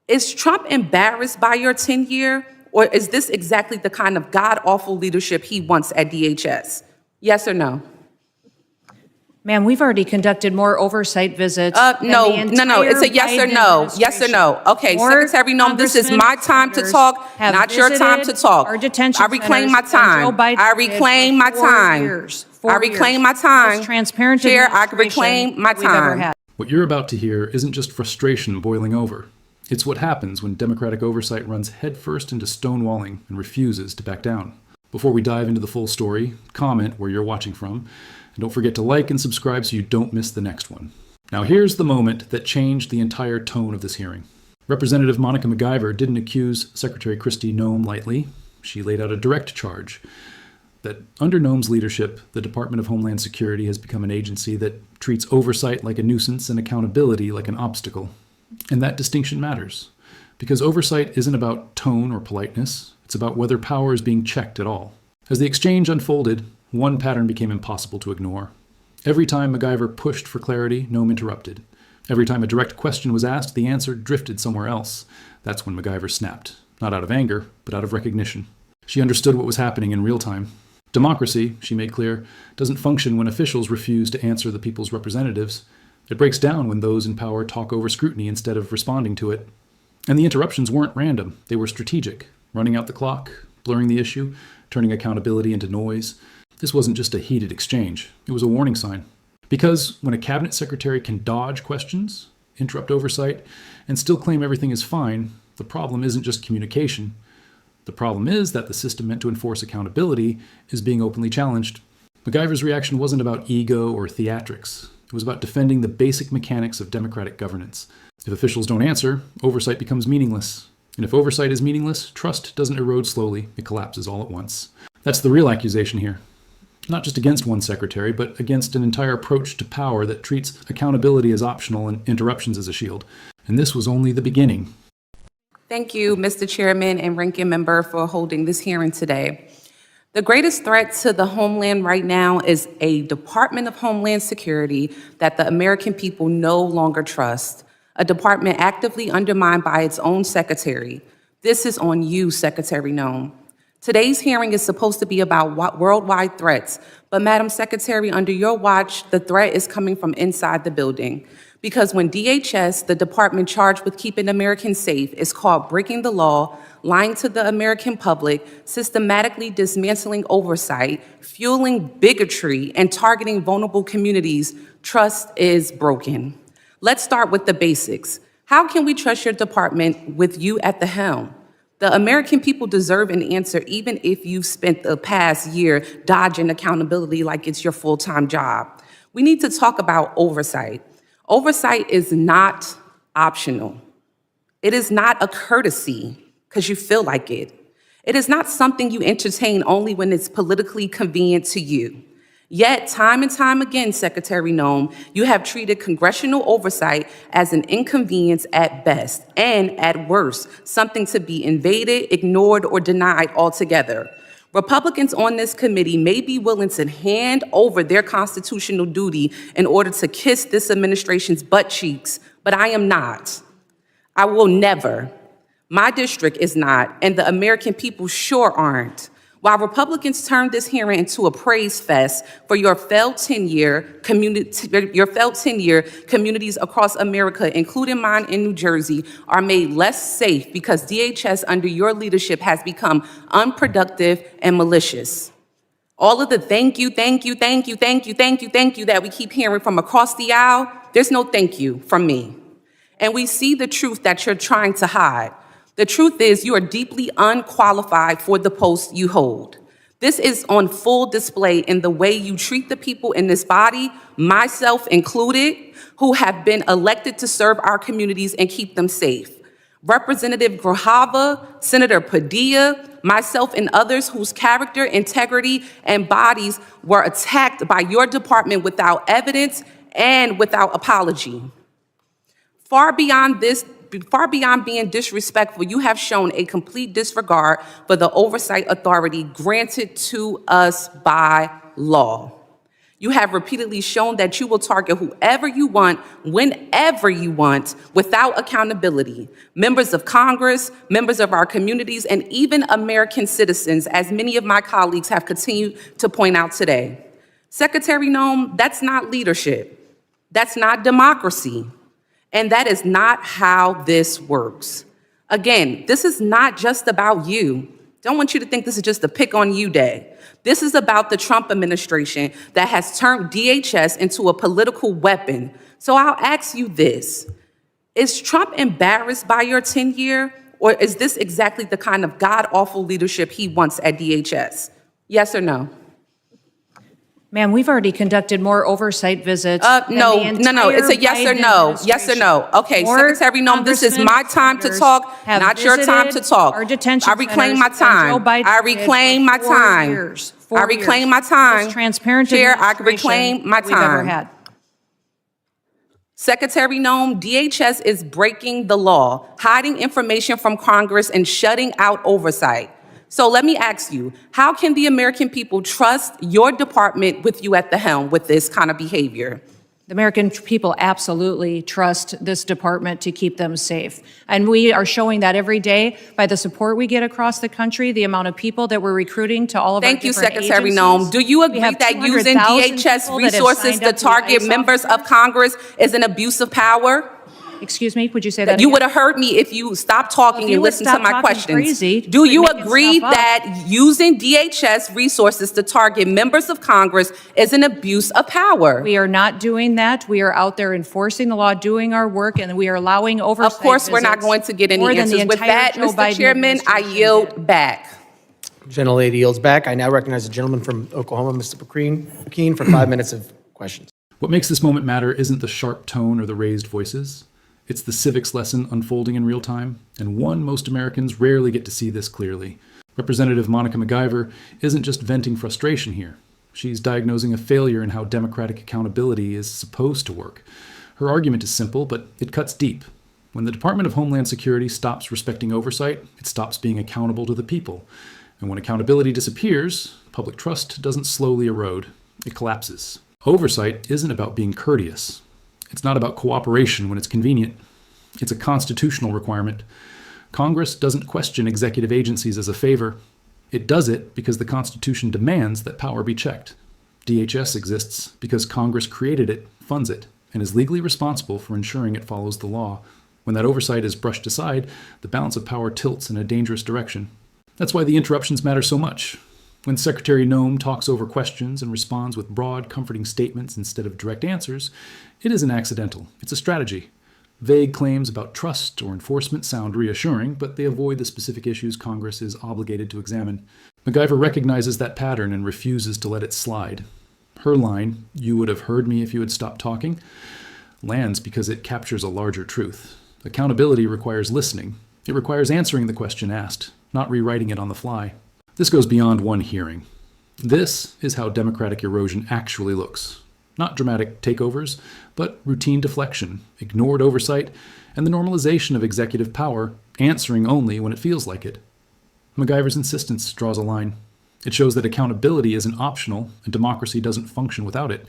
Is Trump embarrassed by your tenure, or is this exactly the kind of god-awful leadership he wants at DHS? Yes or no? Ma'am, we've already conducted more oversight visits. No. It's a yes or no. Yes or no. Okay, Secretary Noem, this is my time to talk, not your time to talk. I reclaim my time. I reclaim my time. I reclaim my time. Chair, I reclaim my time. What you're about to hear isn't just frustration boiling over. It's what happens when Democratic oversight runs headfirst into stonewalling and refuses to back down. Before we dive into the full story, comment where you're watching from, and don't forget to like and subscribe so you don't miss the next one. Now here's the moment that changed the entire tone of this hearing. Representative Monica McIver didn't accuse Secretary Kristi Noem lightly. She laid out a direct charge that under Noem's leadership, the Department of Homeland Security has become an agency that treats oversight like a nuisance and accountability like an obstacle. And that distinction matters, because oversight isn't about tone or politeness. It's about whether power is being checked at all. As the exchange unfolded, one pattern became impossible to ignore. Every time McIver pushed for clarity, Noem interrupted. Every time a direct question was asked, the answer drifted somewhere else. That's when McIver snapped, not out of anger, but out of recognition. She understood what was happening in real time. Democracy, she made clear, doesn't function when officials refuse to answer the people's representatives. It breaks down when those in power talk over scrutiny instead of responding to it. And the interruptions weren't random. They were strategic, running out the clock, blurring the issue, turning accountability into noise. This wasn't just a heated exchange. It was a warning sign. Because when a cabinet secretary can dodge questions, interrupt oversight, and still claim everything is fine, the problem isn't just communication. The problem is that the system meant to enforce accountability is being openly challenged. McIver's reaction wasn't about ego or theatrics. It was about defending the basic mechanics of democratic governance. If officials don't answer, oversight becomes meaningless. And if oversight is meaningless, trust doesn't erode slowly, it collapses all at once. That's the real accusation here. Not just against one secretary, but against an entire approach to power that treats accountability as optional and interruptions as a shield. And this was only the beginning. Thank you, Mr. Chairman and Ranking Member, for holding this hearing today. The greatest threat to the homeland right now is a Department of Homeland Security that the American people no longer trust, a department actively undermined by its own secretary. This is on you, Secretary Noem. Today's hearing is supposed to be about worldwide threats, but Madam Secretary, under your watch, the threat is coming from inside the building. Because when DHS, the department charged with keeping Americans safe, is caught breaking the law, lying to the American public, systematically dismantling oversight, fueling bigotry, and targeting vulnerable communities, trust is broken. Let's start with the basics. How can we trust your department with you at the helm? The American people deserve an answer, even if you've spent the past year dodging accountability like it's your full-time job. We need to talk about oversight. Oversight is not optional. It is not a courtesy because you feel like it. It is not something you entertain only when it's politically convenient to you. Yet, time and time again, Secretary Noem, you have treated congressional oversight as an inconvenience at best, and at worst, something to be invaded, ignored, or denied altogether. Republicans on this committee may be willing to hand over their constitutional duty in order to kiss this administration's butt cheeks, but I am not. I will never. My district is not, and the American people sure aren't. While Republicans turned this hearing into a praise fest for your failed tenure, communities across America, including mine in New Jersey, are made less safe because DHS under your leadership has become unproductive and malicious. All of the thank you that we keep hearing from across the aisle, there's no thank you from me. And we see the truth that you're trying to hide. The truth is you are deeply unqualified for the post you hold. This is on full display in the way you treat the people in this body, myself included, who have been elected to serve our communities and keep them safe. Representative Grajava, Senator Padilla, myself and others whose character, integrity, and bodies were attacked by your department without evidence and without apology. Far beyond being disrespectful, you have shown a complete disregard for the oversight authority granted to us by law. You have repeatedly shown that you will target whoever you want, whenever you want, without accountability. Members of Congress, members of our communities, and even American citizens, as many of my colleagues have continued to point out today. Secretary Noem, that's not leadership. That's not democracy. And that is not how this works. Again, this is not just about you. Don't want you to think this is just a pick on you day. This is about the Trump administration that has turned DHS into a political weapon. So I'll ask you this. Is Trump embarrassed by your tenure, or is this exactly the kind of god-awful leadership he wants at DHS? Yes or no? Ma'am, we've already conducted more oversight visits. No. It's a yes or no. Yes or no. Okay, Secretary Noem, this is my time to talk, not your time to talk. I reclaim my time. I reclaim my time. I reclaim my time. Chair, I reclaim my time. Secretary Noem, DHS is breaking the law, hiding information from Congress, and shutting out oversight. So let me ask you, how can the American people trust your department with you at the helm with this kind of behavior? The American people absolutely trust this department to keep them safe. And we are showing that every day by the support we get across the country, the amount of people that we're recruiting to all of our different agencies. Thank you, Secretary Noem. Do you agree that using DHS resources to target members of Congress is an abuse of power? Excuse me, would you say that You again? would have heard me if you stopped talking and listened to my questions. Crazy, Do you agree that using DHS resources to target members of Congress is an abuse of power? We are not doing that. We are out there enforcing the law, doing our work, and we are allowing oversight. Of course, we're not going to get any answers. With that, Mr. Chairman, I yield back. Gentlelady yields back. I now recognize the gentleman from Oklahoma, Mr. McKeen, for 5 minutes of questions. What makes this moment matter isn't the sharp tone or the raised voices. It's the civics lesson unfolding in real time, and one most Americans rarely get to see this clearly. Representative Monica McIver isn't just venting frustration here. She's diagnosing a failure in how democratic accountability is supposed to work. Her argument is simple, but it cuts deep. When the Department of Homeland Security stops respecting oversight, it stops being accountable to the people. And when accountability disappears, public trust doesn't slowly erode, it collapses. Oversight isn't about being courteous. It's not about cooperation when it's convenient. It's a constitutional requirement. Congress doesn't question executive agencies as a favor. It does it because the Constitution demands that power be checked. DHS exists because Congress created it, funds it, and is legally responsible for ensuring it follows the law. When that oversight is brushed aside, the balance of power tilts in a dangerous direction. That's why the interruptions matter so much. When Secretary Noem talks over questions and responds with broad, comforting statements instead of direct answers, it isn't accidental. It's a strategy. Vague claims about trust or enforcement sound reassuring, but they avoid the specific issues Congress is obligated to examine. McIver recognizes that pattern and refuses to let it slide. Her line, "You would have heard me if you had stopped talking," lands because it captures a larger truth. Accountability requires listening. It requires answering the question asked, not rewriting it on the fly. This goes beyond one hearing. This is how democratic erosion actually looks. Not dramatic takeovers, but routine deflection, ignored oversight, and the normalization of executive power, answering only when it feels like it. McIver's insistence draws a line. It shows that accountability isn't optional, and democracy doesn't function without it.